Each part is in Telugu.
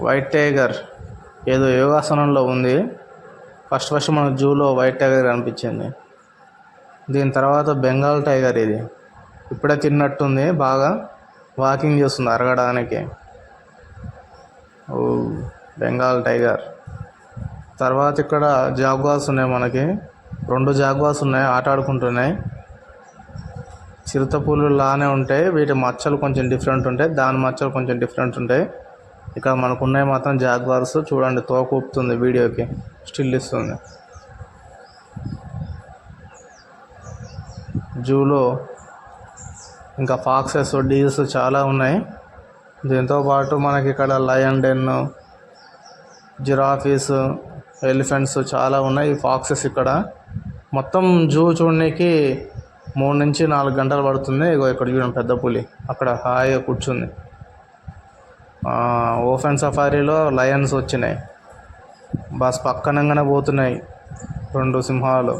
వైట్ టైగర్ ఏదో యోగాసనంలో ఉంది. ఫస్ట్ మన జూలో వైట్ టైగర్ కనిపించింది. దీని తర్వాత బెంగాల్ టైగర్. ఇది ఇప్పుడే తిన్నట్టుంది, బాగా వాకింగ్ చేస్తుంది అరగడానికి. ఓ బెంగాల్ టైగర్. తర్వాత ఇక్కడ జాగ్వార్స్ ఉన్నాయి, మనకి 2 జాగ్వార్స్ ఉన్నాయి, ఆట ఆడుకుంటున్నాయి. చిరుతపులు లానే ఉంటాయి, వీటి మచ్చలు కొంచెం డిఫరెంట్ ఉంటాయి, దాని మచ్చలు కొంచెం డిఫరెంట్ ఉంటాయి. ఇక్కడ మనకు ఉన్నాయి మాత్రం జాగ్వార్స్. చూడండి, తోక ఊపుతుంది, వీడియోకి స్టిల్ ఇస్తుంది. జూలో ఇంకా ఫాక్సెస్, డీర్స్ చాలా ఉన్నాయి. దీంతోపాటు మనకి ఇక్కడ లయన్ డెన్, జిరాఫీస్, ఎలిఫెంట్స్ చాలా ఉన్నాయి. ఈ ఫాక్సెస్ ఇక్కడ మొత్తం జూ చూడడానికి 3 నుంచి 4 గంటలు పడుతుంది. ఇగో ఇక్కడ చూడండి, పెద్ద పులి అక్కడ హాయిగా కూర్చుంది. ఓపెన్ సఫారీలో లయన్స్ వచ్చినాయి, బస్ పక్కనంగానే పోతున్నాయి. 2 సింహాలు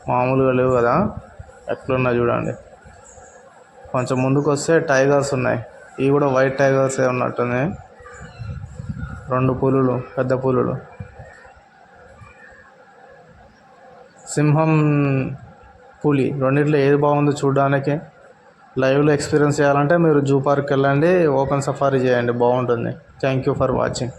మామూలుగా లేవు కదా, ఎట్లున్నా చూడండి. కొంచెం ముందుకు వస్తే టైగర్స్ ఉన్నాయి, ఇవి కూడా వైట్ టైగర్సే ఉన్నట్టున్నాయి. 2 పులులు, పెద్ద పులులు. సింహం, పులి రెండిట్లో ఏది బాగుందో చూడడానికి, లైవ్లో ఎక్స్పీరియన్స్ చేయాలంటే మీరు జూ పార్క్కి వెళ్ళండి, ఓపెన్ సఫారీ చేయండి, బాగుంటుంది. Thank you for watching.